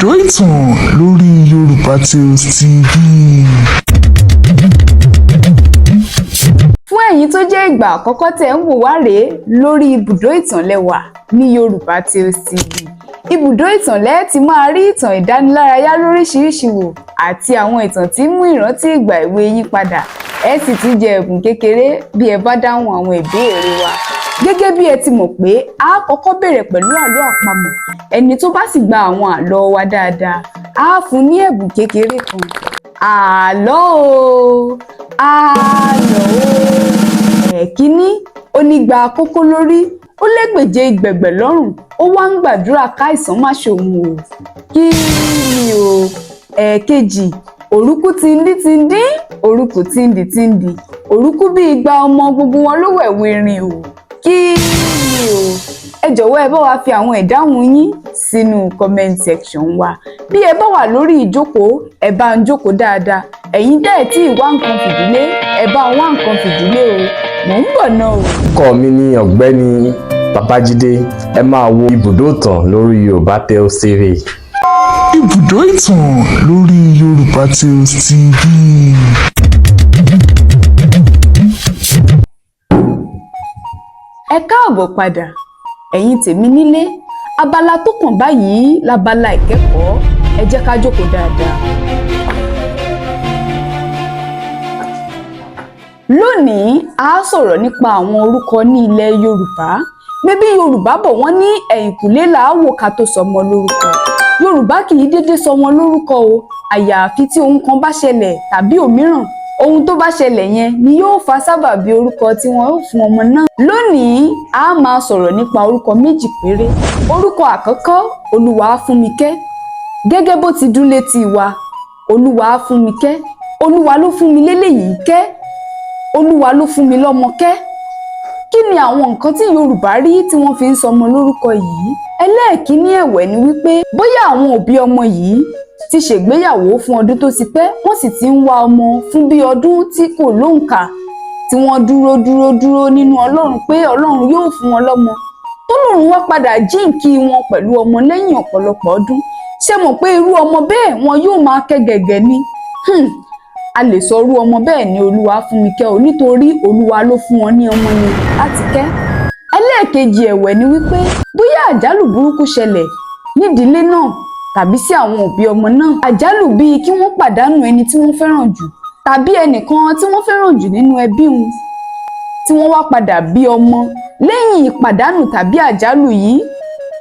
Ibùdó ìtàn lórí Yorùbá Tales TV. Fún ẹ̀yin tó jẹ́ ìgbà àkọ́kọ́ tẹ̀ ń wò wá rèé lórí Ibùdó ìtàn lẹ́wà ní Yorùbá Tales TV. Ibùdó ìtàn lẹ́ẹ̀ tí máa rí ìtàn ìdánilárayá lóríṣiríṣi wò àti àwọn ìtàn tí mú ìrántí ìgbà èwe yín padà. Ẹ sì tún jẹ ẹ̀bùn kékeré bí ẹ bá dáhùn àwọn ìbéèrè wa. Gẹ́gẹ́ bí ẹ ti mọ̀ pé a kọ́kọ́ bẹ̀rẹ̀ pẹ̀lú àlọ́ àpamọ̀. Ẹni tó bá sì gba àwọn àlọ́ wa dáadáa, a fún ní ẹ̀bùn kékeré kan. Àlọ́ o, àlọ́ o. Ẹ̀kíní, onígbà kókó lórí, ó lẹ́gbèje ìgbẹ̀gbẹ̀ lọ́rùn, ó wá ń gbàdúrà káìsàn má ṣòun o. Kí ni o? Ẹ̀kejì, òrúkú tindí, òrúkú tindì, òrúkú bí igba ọmọ gbogbo wọn ló wẹ̀wù irin o. Kí ni o? Ẹ jọ̀wọ́ ẹ bá wa fi àwọn ìdáhùn yín sínú comment section wa. Bí ẹ bá wà lórí ìjókòó, ẹ bá ń jókòó dáadáa. Ẹ̀yin dẹ̀ tí ìwá nǹkan fìdílé, ẹ bá wá nǹkan fìdílé o. Mò ń bọ̀ náà o. Orúkọ mi ni Ọ̀gbẹ́ni Babájídé. Ẹ máa wo Ibùdó ìtàn lórí Yorùbá Tales TV. Ibùdó ìtàn lórí Yorùbá Tales TV. Ẹ káàbọ̀ padà, ẹ̀yin tèmi nílé. Abala tó kàn báyìí labala ìkẹ́kọ̀ọ́. Ẹ jẹ́ ká jókòó dáadáa. Lónìí, a sọ̀rọ̀ nípa àwọn orúkọ ní ilẹ̀ Yorùbá. Bíbí Yorùbá bọ̀ wọ́n ní ẹ̀yìnkùlé là á wò ká tó sọmọ lórúkọ. Yorùbá kì í dédé sọmọ lórúkọ o, àyàfi tí ohun kan bá ṣẹlẹ̀ tàbí òmíràn. Ohun tó bá ṣẹlẹ̀ yẹn ni yóò fa sábàbí orúkọ tí wọ́n ó fún ọmọ náà. Lónìí, a máa sọ̀rọ̀ nípa orúkọ méjì péré. Orúkọ àkọ́kọ́, Olúwafúnmikẹ́. Gẹ́gẹ́ bó ti dún létí wa, Olúwafúnmikẹ́. Olúwa ló fún mi léléyìí kẹ́. Olúwa ló fún mi lọ́mọ kẹ́. Kí ni àwọn nǹkan tí Yorùbá rí tí wọ́n fi ń sọmọ lórúkọ yìí? Ẹlẹ́ẹ̀kíní ẹ̀wẹ̀ ni wípé bóyá àwọn òbí ọmọ yìí ti ṣègbéyàwó fún ọdún tó ti pẹ́, wọ́n sì ti ń wá ọmọ fún bí ọdún tí kò lóǹkà, tí wọ́n dúró nínú Ọlọ́run pé Ọlọ́run yóò fún wọn lọ́mọ. Tọ́lọ́run wá padà jíǹkí wọn pẹ̀lú ọmọ lẹ́yìn ọ̀pọ̀lọpọ̀ ọdún. Ṣé mọ̀ pé irú ọmọ bẹ́ẹ̀ wọn yóò máa kẹ́ gẹ̀gẹ̀ ni? A lè sọ irú ọmọ bẹ́ẹ̀ ní Olúwafúnmikẹ́ o, nítorí Olúwa ló fún wọn ní ọmọ yẹn láti kẹ́. Ẹlẹ́ẹ̀kejì ẹ̀wẹ̀ ni wípé bóyá àjálù burúkú ṣẹlẹ̀ nídìílé náà tàbí sí àwọn òbí ọmọ náà. Àjálù bíi kí wọ́n pàdánù ẹni tí wọ́n fẹ́ràn jù tàbí ẹnìkan tí wọ́n fẹ́ràn jù nínú ẹbí wọn, tí wọ́n wá padà bí ọmọ lẹ́yìn ìpàdánù tàbí àjálù yìí.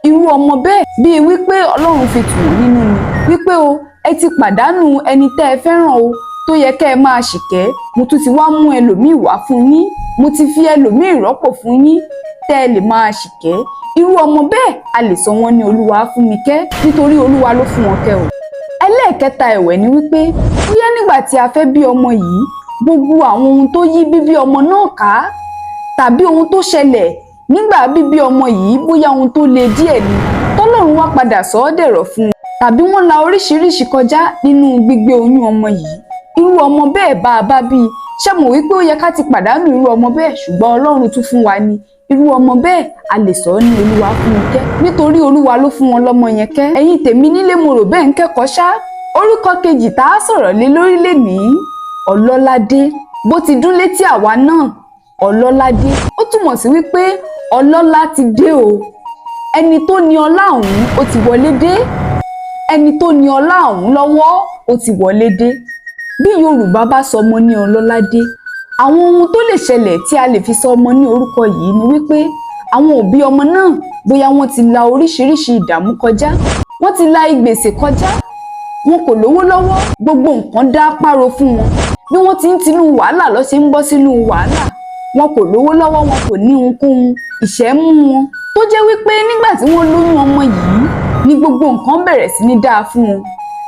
Irú ọmọ bẹ́ẹ̀ bíi wípé Ọlọ́run fi tù wọ́n nínú ni wípé o, ẹ ti pàdánù ẹni tẹ́ ẹ fẹ́ràn o, tó yẹ kẹ́ ẹ máa ṣìkẹ́, mo tún ti wá mú ẹlòmíì wá fún yín, mo ti fi ẹlòmíì rọ́pò fún yín tẹ́ ẹ lè máa ṣìkẹ́. Irú ọmọ bẹ́ẹ̀ a lè sọ wọ́n ní Olúwafúnmikẹ́ nítorí Olúwa ló fún wọn kẹ́ o. Ẹlẹ́ẹ̀kẹta ẹ̀wẹ̀ ni wípé bóyá nígbà tí a fẹ́ bí ọmọ yìí, gbogbo àwọn ohun tó yí bíbí ọmọ náà ká tàbí ohun tó ṣẹlẹ̀ nígbà bíbí ọmọ yìí, bóyá ohun tó le díẹ̀ ni, tọ́lọ́run wá padà sọ ọ́ dẹ̀rọ̀ fún wọn, tàbí wọ́n la oríṣiríṣi kọjá nínú gbígbé oyún ọmọ yìí. Irú ọmọ bẹ́ẹ̀ bá a bá bí i, ṣé mọ̀ wípé ó yẹ ká ti pàdánù irú ọmọ bẹ́ẹ̀, ṣùgbọ́n Ọlọ́run tún fún wa ni. Irú ọmọ bẹ́ẹ̀ a lè sọ ọ́ ní Olúwafúnmikẹ́ nítorí Olúwa ló fún wọn lọ́mọ yẹn kẹ́. Ẹ̀yin tèmi nílé, mo rò bẹ́ẹ̀ ń kẹ́kọ̀ọ́ ṣá. Orúkọ kejì tá a sọ̀rọ̀ lé lórí lénìí, Ọlọ́ládé. Bó ti dún létí àwa náà, Ọlọ́ládé, ó túmọ̀ sí wípé ọlọ́lá ti dé o. Ẹni tó ní ọlá ọ̀hún ó ti wọlé dé. Ẹni tó ní ọlá ọ̀hún lọ́wọ́ ó ti wọlé dé. Bí Yorùbá bá sọ ọmọ ní Ọlọ́ládé, àwọn ohun tó lè ṣẹlẹ̀ tí a lè fi sọ ọmọ ní orúkọ yìí ni wípé àwọn òbí ọmọ náà bóyá wọ́n ti la oríṣiríṣi ìdààmú kọjá, wọ́n ti la ìgbèsè kọjá, wọn kò lówó lọ́wọ́, gbogbo nǹkan dá páro fún wọn. Bí wọ́n ti ń tinú wàhálà lọ sí ń bọ́ sínú wàhálà, wọn kò lówó lọ́wọ́, wọn kò ní ohunkóhun, ìṣẹ́ mú wọn, tó jẹ́ wípé nígbà tí wọ́n lóyún ọmọ yìí ni gbogbo nǹkan bẹ̀rẹ̀ sí ní dáa fún wọn.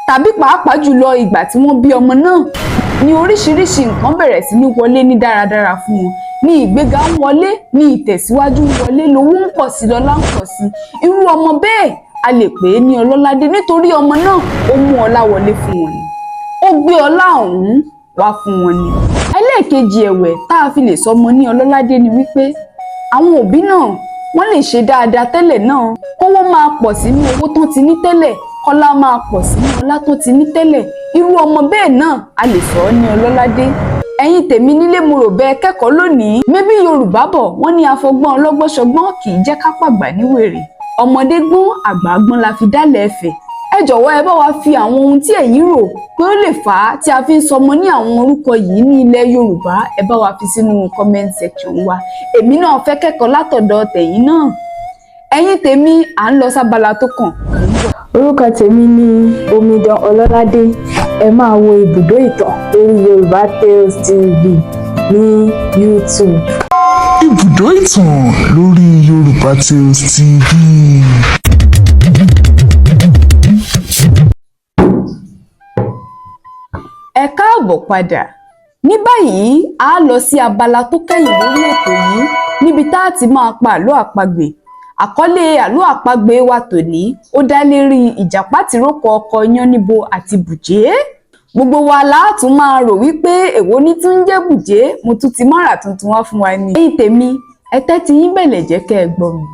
Tàbí pàápàá jùlọ ìgbà tí wọ́n bí ọmọ náà ni oríṣiríṣi nǹkan bẹ̀rẹ̀ sí ní wọlé ní dáradára fún wọn, ní ìgbéga ń wọlé, ní ìtẹ̀síwájú ń wọlé, lówó ń pọ̀ sí, lọ́lá ń pọ̀ sí. Irú ọmọ bẹ́ẹ̀ a lè pè é ní Ọlọ́ládé nítorí ọmọ náà ó mú ọlá wọlé fún wọn ni, ó gbé ọlá ọ̀hún wá fún wọn ni. Ẹlẹ́ẹ̀kejì ẹ̀wẹ̀ tá a fi lè sọ ọmọ ní Ọlọ́ládé ni wípé àwọn òbí náà wọ́n lè ṣe dáadáa tẹ́lẹ̀ náà, kówó máa pọ̀ sínú owó tán ti ní tẹ́lẹ̀, kọ́lá máa pọ̀ sínú ọlá tó ti ní tẹ́lẹ̀. Irú ọmọ bẹ́ẹ̀ náà a lè sọ ọ́ ní ọlọ́ládé. Ẹ̀yin tèmi nílé mo rò bẹ́ẹ̀ kẹ́kọ̀ọ́ lónìí. Mébí Yorùbá bọ̀ wọ́n ní afọgbọ́n ọlọ́gbọ́n ṣọgbọ́n kì í jẹ́ ká pàgbà ní wèrè. Ọmọdé gbọ́n àgbà gbọ́n la fi dálẹ̀ ẹ̀fẹ̀. Ẹ jọ̀wọ́ ẹ bá wa fi àwọn ohun tí ẹ̀yin rò pé ó lè fà á tí a fi ń sọmọ ní àwọn orúkọ yìí ní ilẹ̀ Yorùbá, ẹ bá wa fi sínú comment section wa. Èmi náà fẹ́ kẹ́kọ̀ọ́ látọ̀dọ̀ tẹ̀yin náà. Ẹ̀yin tèmi à ń lọ sábala tó kàn. Orúkọ tèmi ni Omidan Ọlọ́ládé. Ẹ máa wo Ibùdó Ìtàn lórí Yorùbá Tales TV ní YouTube. Ibùdó ìtàn lórí Yorùbá Tales TV. Ẹ káàbọ̀ padà. Ní báyìí a lọ sí abala tó kẹ́yìn lórí ètò yìí níbi tá a ti máa pa àlọ́ àpagbè. Àkọlé àlọ́ àpagbè wa tòní ó dá lérí Ìjàpá tìrókò ọkọ Yánníbo àti Bùjé. Gbogbo wa látún máa rò wípé èwo ní tún ń jẹ́ Bùjé, mo tún ti mọ́ra tuntun wá fún wa ní. Ẹ̀yin tèmi ẹ tẹ́tí yín bẹ̀lẹ̀ jẹ́ kẹ́ ẹ gbọ́ mi.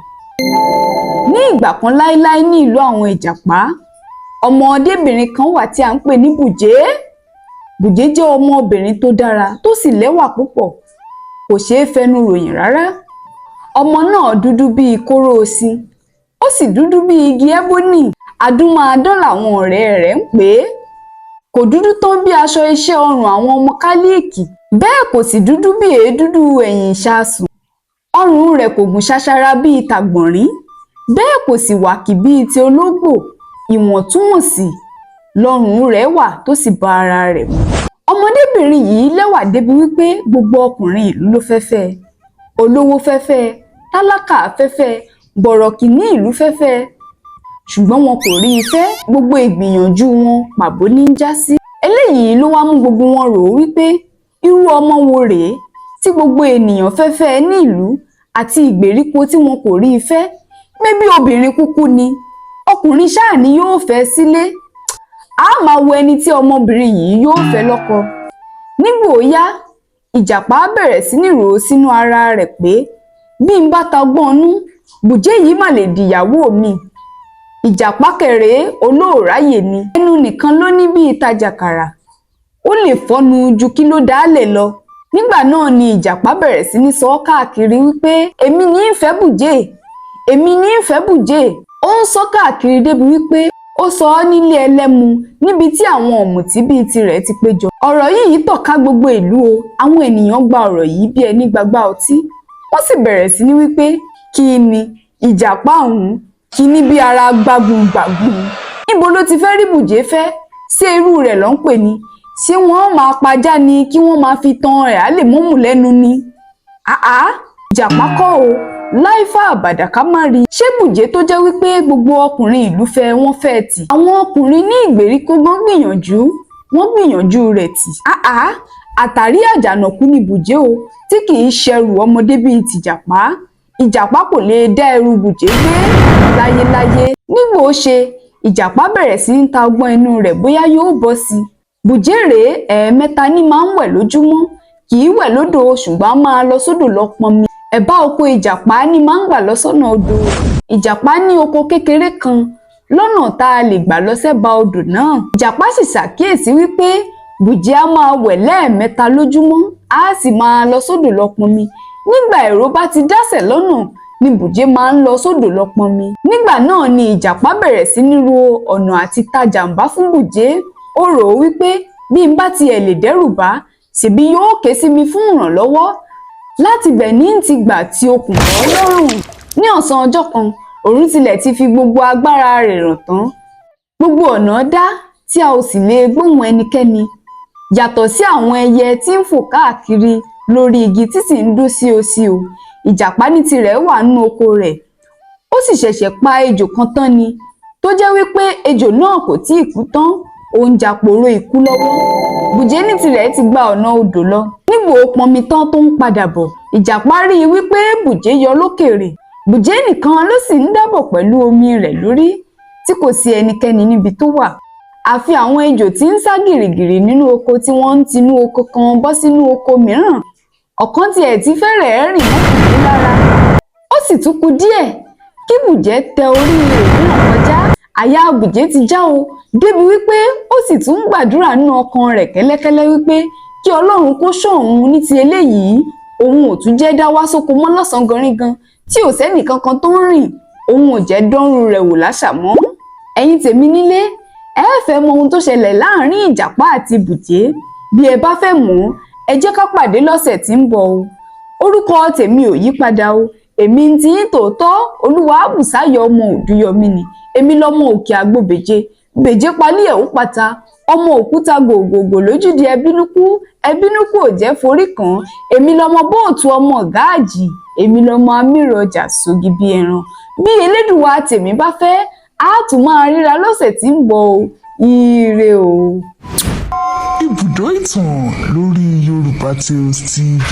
Ní ìgbà kan láéláé ní ìlú àwọn Ìjàpá, ọmọdébìnrin kan wà tí a ń pè ní Bùjé. Bùjé jẹ́ ọmọbìnrin tó dára tó sì lẹ́wà púpọ̀, kò ṣeé fẹnu ròyìn rárá. Ọmọ náà dúdú bíi kóró osín, ó sì dúdú bíi igi ẹ́bónì. Adúmáadán làwọn ọ̀rẹ́ rẹ̀ ń pè é. Kò dúdú tán bí aṣọ iṣẹ́ ọrùn àwọn ọmọ kálíìkì, bẹ́ẹ̀ kò sì dúdú bí èédúdú ẹ̀yìn ìṣasùn. Ọrùn rẹ̀ kò gùn ṣaṣara bíi tàgbọ̀nrín, bẹ́ẹ̀ kò sì wàkì bíi ti ológbò. Ìwọ̀ntúnwọ̀nsì lọ́rùn rẹ̀ wà tó sì bá ara rẹ̀ mu. Ọmọdébìnrin yìí lẹ́wà débi wípé gbogbo ọkùnrin ìlú ló fẹ́ fẹ́ ẹ. Olówó fẹ́ fẹ́ ẹ, tálákà fẹ́ fẹ́ ẹ, bọ̀rọ̀kìnní ìlú fẹ́ fẹ́ ẹ. Ṣùgbọ́n wọn kò rí i fẹ́, gbogbo ìgbìyànjú wọn pàbó ní í já sí. Eléyìí ló wá mú gbogbo wọn rò wípé irú ọmọ wo rèé tí gbogbo ènìyàn fẹ́ fẹ́ ẹ ní ìlú àti ìgbèríko tí wọn kò rí i fẹ́. Mébí obìnrin kúkú ni, ọkùnrin ṣáà ni yóò fẹ́ sílé. A máa wo ẹni tí ọmọbìnrin yìí yóò fẹ́ lọ́kọ. Nígbà ó yá, Ìjàpá bẹ̀rẹ̀ sí ní rò ó sínú ara rẹ̀ pé bí n bá ta gbọ́nú, Bùjé yìí mà lè dìyàwó mi. Ìjàpá kẹrẹ olóòráyè ni, ẹnu nìkan ló ní bí ìtajàkàrà, ó lè fọ́nu ju kí ló dálẹ̀ lọ. Nígbà náà ni Ìjàpá bẹ̀rẹ̀ sí ní sọ káàkiri wípé èmi ní ìfẹ́ Bùjé, èmi ní ìfẹ́ Bùjé. Ó ń sọ káàkiri débi wípé ó sọ ọ́ nílé ẹlẹ́mu níbi tí àwọn ọ̀mùtí bíi tirẹ̀ ti péjọ. Ọ̀rọ̀ yìí tàn ká gbogbo ìlú o. Àwọn ènìyàn gba ọ̀rọ̀ yìí bí ẹni gbagbá ọtí. Wọ́n sì bẹ̀rẹ̀ sí ní wípé kí ni Ìjàpá ọ̀hún, kí ní bí ara gbágungbàgun. Níbo ló ti fẹ́ rí Bùjé fẹ́? Ṣé irú rẹ̀ ló ń pè ní? Ṣé wọ́n máa pajá ni kí wọ́n máa fi tan rẹ̀ á lè mọ́mù lẹ́nu ni? Ìjàpá kọ́ o, láìfà àbàdà ká má rí. Ṣé Bùjé tó jẹ́ wípé gbogbo ọkùnrin ìlú fẹ́ wọ́n fẹ́ tì? Àwọn ọkùnrin ní ìgbèríko gan gbìyànjú, wọ́n gbìyànjú rẹ̀ tì. Àtàrí àjànàkú ni Bùjé o, tí kì í ṣẹrù ọmọdé bíi tìjàpá. Ìjàpá kò lè dá ẹrù Bùjé gbé láyéláyé. Nígbà ó ṣe, Ìjàpá bẹ̀rẹ̀ sí ń ta ọgbọ́n inú rẹ̀ bóyá yóò bọ́ sí i. Bùjé rèé ẹ̀ẹ̀mẹ́ta ní máa ń wẹ̀ lójúmọ́, kì í wẹ̀ lódò ṣùgbọ́n máa lọ sódò lọ pọnmi. Ẹ̀bá oko Ìjàpá ní máa ń gbà lọ sọ́nà odò. Ìjàpá ní oko kékeré kan lọ́nà tá a lè gbà lọ sẹ́bà odò náà. Ìjàpá sì ṣàkíyèsí wípé Bùjé á máa wẹ̀ lẹ́ẹ̀mẹ́ta lójúmọ́, á sì máa lọ sódò lọ pọnmi. Nígbà èrò bá ti dásẹ̀ lọ́nà ni Bùjé máa ń lọ sódò lọ pọnmi. Nígbà náà ni Ìjàpá bẹ̀rẹ̀ sí ní ro ọ̀nà àti ta jàǹbá fún Bùjé. Ó rò ó wípé bí n bá tiẹ̀ lè dẹ́rù bá, ṣèbí yóò ké sí mi fún ìrànlọ́wọ́. Láti bẹ̀ ní ti gbà tí okùn bọ́ lọ́rùn. Ní ọ̀sán ọjọ́ kan, òun tilẹ̀ ti fi gbogbo agbára rẹ̀ ràn tán. Gbogbo ọ̀nà dá tí a ò sì lè gbóhùn ẹnikẹ́ni. Yàtọ̀ sí àwọn ẹyẹ tí ń fò káàkiri lórí igi tí sì ń dún síosío. Ìjàpá ní tirẹ̀ wà nínú oko rẹ̀. Ó sì ṣẹ̀ṣẹ̀ pa ejò kan tán ni, tó jẹ́ wípé ejò náà kò tíì kú tán, ó ń jàporó ikú lọ́wọ́. Bùjé ní tirẹ̀ ti gba ọ̀nà odò lọ. Nígbà ó pọnmi tán tó ń padà bọ̀, Ìjàpá rí i wípé Bùjé yọ lókèèrè. Bùjé nìkan ló sì ń dábọ̀ pẹ̀lú omi rẹ̀ lórí, tí kò sí ẹnikẹ́ni níbi tó wà. Àfi àwọn ejò tí ń sá gìrìgìrì nínú oko tí wọ́n ń tinú oko kan bọ́ sínú oko mìíràn. Ọ̀kan tiẹ̀ ti fẹ́rẹ̀ẹ́ rìn mọ́ Bùjé lára. Ó sì tún kù díẹ̀ kí Bùjé tẹ orí rẹ̀ náà kọjá. àyà Bùjé ti já o débi wípé ó sì tún ń gbàdúrà nínú ọkàn rẹ̀ kẹ́lẹ́kẹ́lẹ́ wípé kí Ọlọ́run kó ṣọ́ òun ní ti eléyìí, òun ò tún jẹ́ dá wá sóko mọ́ lọ́sàn-án gangan tí ò sẹ́nì kankan tó ń rìn, òun ò jẹ́ dánrú rẹ̀ wò láṣàmọ́. Ẹ̀yin tèmi nílé, ẹ fẹ́ mọ ohun tó ṣẹlẹ̀ láàrin Ìjàpá àti Bùjé? Bí ẹ bá fẹ́ mọ̀, ẹ jẹ́ ká pàdé lọ́sẹ̀ tí ń bọ̀ o. Orúkọ tèmi ò yí padà o, èmi ń ti yín tòótọ́ Olúwabùsáyọ̀ ọmọ Òdúyọmí ni, èmi lọmọ òkè àgbò bèje, bèje palí ẹ̀ ó pata, ọmọ òkúta gbòògbòògbò lójúde ẹbínúkú ò jẹ́ forí kan, èmi lọmọ bóòtù ọmọ gáàjì, èmi lọmọ amírò ọjà sógi bí ẹran. Bí Elédùwà tèmi bá fẹ́, a tún máa ríra lọ́sẹ̀ tí ń bọ̀ o. Ire o. Ibùdó ìtàn lórí Yorùbá Tales TV.